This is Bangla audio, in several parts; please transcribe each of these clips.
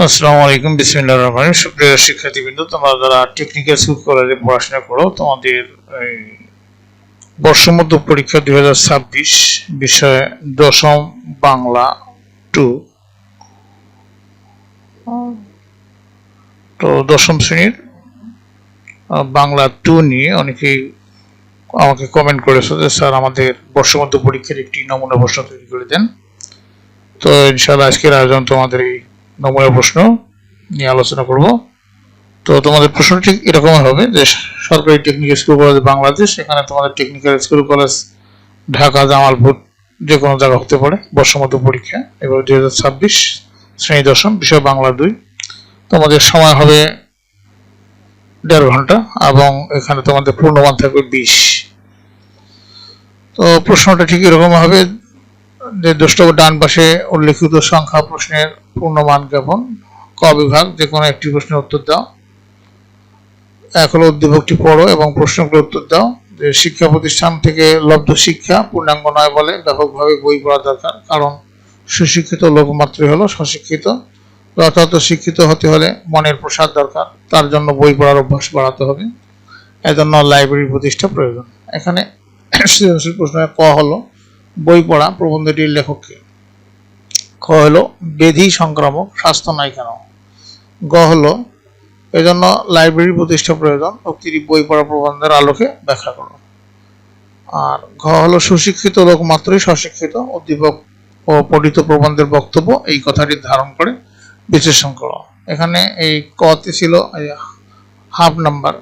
আসসালামু আলাইকুম, বিসমিল্লাহির রহমানির রহিম। সুপ্রিয় শিক্ষার্থীবৃন্দ, তোমরা যারা টেকনিক্যাল স্কুল কলেজে পড়াশোনা করো, তোমাদের বর্ষমধ্য পরীক্ষা 2026 বিষয় দশম বাংলা 2। তো দশম শ্রেণীর বাংলা 2 নিয়ে অনেকেই আমাকে কমেন্ট করেছো যে স্যার আমাদের বর্ষমধ্য পরীক্ষার একটি নমুনা প্রশ্ন তৈরি করে দেন। তো ইনশাআল্লাহ আজকের আয়োজন তোমাদের এই নমুনা প্রশ্ন নিয়ে আলোচনা করব। তো তোমাদের প্রশ্ন ঠিক এরকম হবে যে সরকারি টেকনিক্যাল স্কুল কলেজ বাংলাদেশ, এখানে তোমাদের technical school college Dhaka, Jamalpur যে কোনো জায়গা হতে পারে। বর্ষমধ্য পরীক্ষা এবার 2026 শ্রেণী দশম, বিষয় বাংলা 2। তোমাদের সময় হবে 1.5 ঘন্টা এবং এখানে তোমাদের পূর্ণমান থাকবে 20। তো প্রশ্নটা ঠিক এরকম হবে যে দ্রষ্টব্য ডান পাশে উল্লেখিত সংখ্যা প্রশ্নের পূর্ণমান জ্ঞাপন। ক বিভাগ, যে কোনো একটি প্রশ্নের উত্তর দাও। এক হলো উদ্দীপকটি পড়ো এবং প্রশ্নগুলোর উত্তর দাও। যে শিক্ষা প্রতিষ্ঠান থেকে লব্ধ শিক্ষা পূর্ণাঙ্গ নয় বলে ব্যাপকভাবে বই পড়া দরকার, কারণ সুশিক্ষিত লোক মাত্রই হলো সশিক্ষিত। যথাযথ শিক্ষিত হতে হলে মনের প্রসাদ দরকার, তার জন্য বই পড়ার অভ্যাস বাড়াতে হবে, এজন্য লাইব্রেরি প্রতিষ্ঠা প্রয়োজন। এখানে সৃজনশীল প্রশ্ন ক হলো বই পড়া, প্রবন্ধটির লেখককে। খ হলো ব্যাধি সংক্রামক, স্বাস্থ্য নাই কেন। গ হলো এজন্য লাইব্রেরি প্রতিষ্ঠা প্রয়োজন, উক্তিটি বই পড়া প্রবন্ধের আলোকে ব্যাখ্যা করো। আর ঘ হলো সুশিক্ষিত লোক মাত্রই সশিক্ষিত, উদ্দীপক ও পঠিত প্রবন্ধের বক্তব্য এই কথাটি ধারণ করে বিশ্লেষণ করো। এখানে এই কতে ছিল হাফ নাম্বার,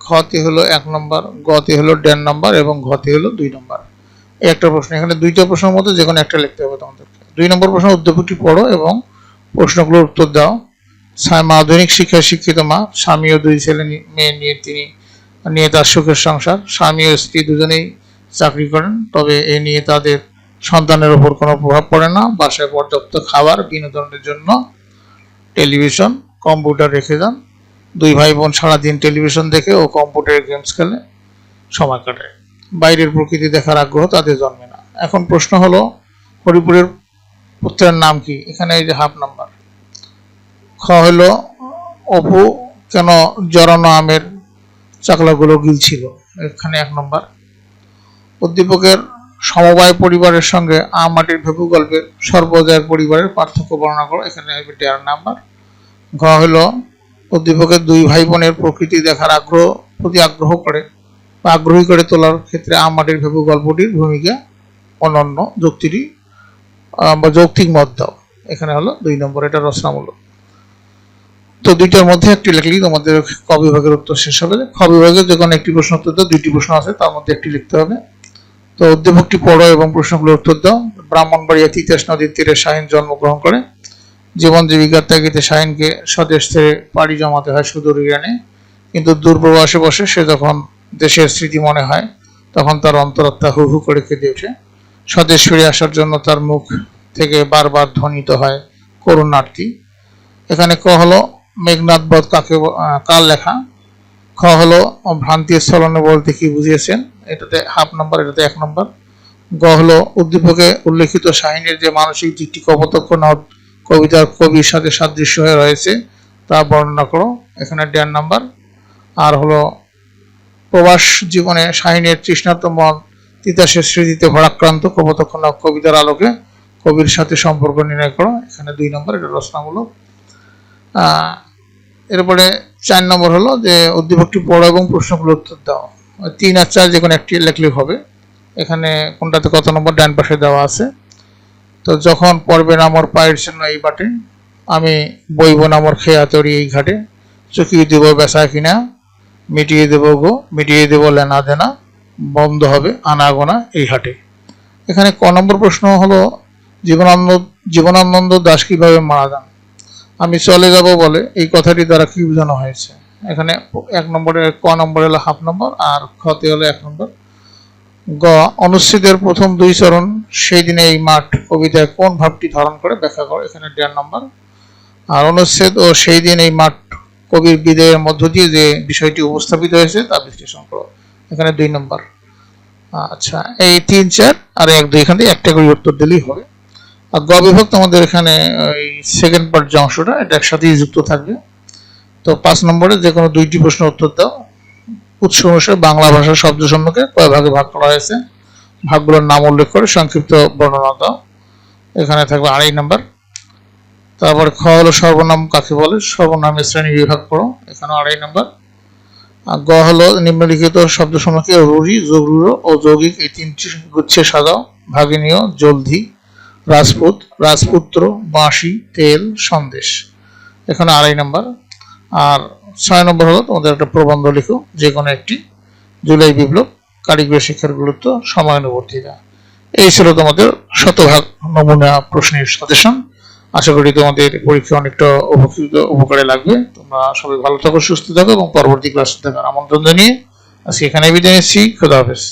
খতে হলো 1 নম্বর, গতে হলো 1.5 নম্বর এবং ঘতে হলো 2 নম্বর। এই একটা প্রশ্ন, এখানে দুইটা প্রশ্নের মধ্যে যে কোনো একটা লিখতে হবে তোমাদেরকে। 2 নম্বর প্রশ্ন, উদ্দীপকটি পড়ো এবং প্রশ্নগুলোর উত্তর দাও। আধুনিক শিক্ষায় শিক্ষিত মা, স্বামী ও 2 ছেলে মেয়ে নিয়ে তার সুখের সংসার। স্বামী ও স্ত্রী দুজনেই চাকরি করেন, তবে এ নিয়ে তাদের সন্তানের উপর কোনো প্রভাব পড়ে না। বাসায় পর্যাপ্ত খাবার, বিনোদনের জন্য টেলিভিশন, কম্পিউটার রেখে যান। 2 ভাই বোন সারাদিন টেলিভিশন দেখে ও কম্পিউটারে গেমস খেলে সময় কাটায়। বাইরের প্রকৃতি দেখার আগ্রহ তাদের জন্মে না। এখন প্রশ্ন হলো হরিপুরের পুত্রের নাম কি। এখানে এই যে হাফ নাম্বার। খ হলো অপু কেন জড়ানো আমের চাকলাগুলো গিলছিল, এখানে 1 নম্বর। উদ্দীপকের সমবায় পরিবারের সঙ্গে আম মাটির ভেপু গল্পের সর্বজয়ের পরিবারের পার্থক্য বর্ণনা করো, এখানে 1.5 নাম্বার। ঘ হলো উদ্দীপকের 2 ভাই বোনের প্রকৃতি দেখার প্রতি আগ্রহী করে তোলার ক্ষেত্রে আম মাটির ভেপু গল্পটির ভূমিকা অনন্য, যৌক্তিক মত দাও, এখানে হলো 2 নম্বর। এটা রচনামূলক। তো দুইটার মধ্যে একটি লিখলেই তোমাদের ক বিভাগের উত্তর শেষ হবে। খ বিভাগের যে কোনো একটি প্রশ্ন উত্তর দাও, 2টি প্রশ্ন আছে তার মধ্যে একটি লিখতে হবে। তো উদ্দীপকটি পড়ো এবং প্রশ্নগুলোর উত্তর দাও। ব্রাহ্মণবাড়িয়া তিতাস নদীর তীরে শাহিন জন্মগ্রহণ করে। জীবন জীবিকার তাগিদে শাহিনকে স্বদেশ ছেড়ে পাড়ি জমাতে হয় সুদূর ইরানে, কিন্তু দূরপ্রবাসে বসে সে যখন দেশের স্মৃতি মনে হয় তখন তার অন্তরাত্মা হু হু করে কেঁদে ওঠে। স্বদেশ ফিরে আসার জন্য তার মুখ থেকে বারবার ধ্বনিত হয় করুণার্তি। এখানে ক হলো মেঘনাদ বধ কার লেখা। খ হলো ভ্রান্তি স্থলনে বলতে কি বুঝিয়েছেন, এটাতে হাফ নাম্বার, এটাতে 1 নম্বর। গ হলো উদ্দীপকে উল্লেখিত শাহিনের যে মানসিক দিকটি কপোতক্ষ নদ কবিতার কবির সাথে সাদৃশ্য হয়ে রয়েছে তা বর্ণনা করো, এখানে 1.5 নাম্বার। আর হলো প্রবাস জীবনে শাহিনের তৃষ্ণার্ত মন তিতাসের স্মৃতিতে ভারাক্রান্ত, কপোতক্ষ নদ কবিতার আলোকে কবির সাথে সম্পর্ক নির্ণয় করো, এখানে 2 নম্বর। এটা রচনামূলক। এরপরে 4 নম্বর হলো যে উদ্দীপকটি পড়ো এবং প্রশ্নগুলোর উত্তর দাও। 3 আর 4 যে কোনো একটি লিখলেই হবে। এখানে কোনটাতে কত নম্বর ডান পাশে দেওয়া আছে। তো যখন পড়বে নামর পায়ের জন্য এই বাটে, আমি বইব নামর খেয়া তরি এই ঘাটে, চুকিয়ে দেবো বেচা কিনা, মিটিয়ে দেবো লেনা দেনা, বন্ধ হবে আনাগোনা এই হাটে। এখানে ক নম্বর প্রশ্ন হলো জীবনানন্দ দাশ কিভাবে মারা যান। আমি চলে যাব বলে এই কথাটি দ্বারা কি বোঝানো হয়েছে, এখানে 1 নম্বরে ক নম্বর হলো হাফ নম্বর আর খতে হলো 1 নম্বর। গ অনুচ্ছেদের প্রথম 2 চরণ সেই দিনে এই মাঠ কবিতায় কোন ভাবটি ধারণ করে ব্যাখ্যা করো, এখানে 1.5 নম্বর। আর অনুচ্ছেদ ও সেই দিন এই মাঠ কবির বিদায়ের মধ্য দিয়ে যে বিষয়টি উপস্থাপিত হয়েছে তা বিশ্লেষণ করো, এখানে 2 নম্বর। আচ্ছা, এই 3, 4 আর 1, 2 এখান থেকে একটা করে উত্তর দিলেই হবে। আর গ বিভাগ তোমাদের এখানে ওই সেকেন্ড পার্ট যে অংশটা এটা একসাথেই যুক্ত থাকবে। তো 5 নম্বরে যে কোনো 2টি প্রশ্নের উত্তর দাও। উৎস অনুসারে বাংলা ভাষার শব্দ সমূহকে কয় ভাগে ভাগ করা হয়েছে, ভাগগুলোর নাম উল্লেখ করে সংক্ষিপ্ত বর্ণনা দাও। এখানে থাকবে 2.5 নম্বর। তারপরে খ হলো সর্বনাম কাকে বলে, সর্বনামের শ্রেণী বিভাগ করো, এখানে 2.5 নম্বর। আর গ হলো নিম্নলিখিত শব্দসমূহকে রুড়ি, যোগরূঢ় ও যৌগিক এই 3টি গুচ্ছে সাজাও। ভাগিনীয়, জলধি, রাজপুত, রাজপুত্র, বাঁশি, তেল, সন্দেশ, এখানে 2.5 নম্বর। আর 6 নম্বর হলো তোমাদের একটা প্রবন্ধ লিখো, যে কোনো একটি। জুলাই বিপ্লব, কারিগরি শিক্ষার গুরুত্ব, সময়ানুবর্তিতা। এই ছিল তোমাদের শতভাগ নমুনা প্রশ্নের সাজেশন। আশা করি তোমাদের পরীক্ষা অনেকটা উপকারে লাগবে। তোমরা সবাই ভালো থাকো, সুস্থ থাকো এবং পরবর্তী ক্লাস দেখার আমন্ত্রণ জানিয়ে আজকে এখানে বিদায় নিচ্ছি। খোদা হাফেজ।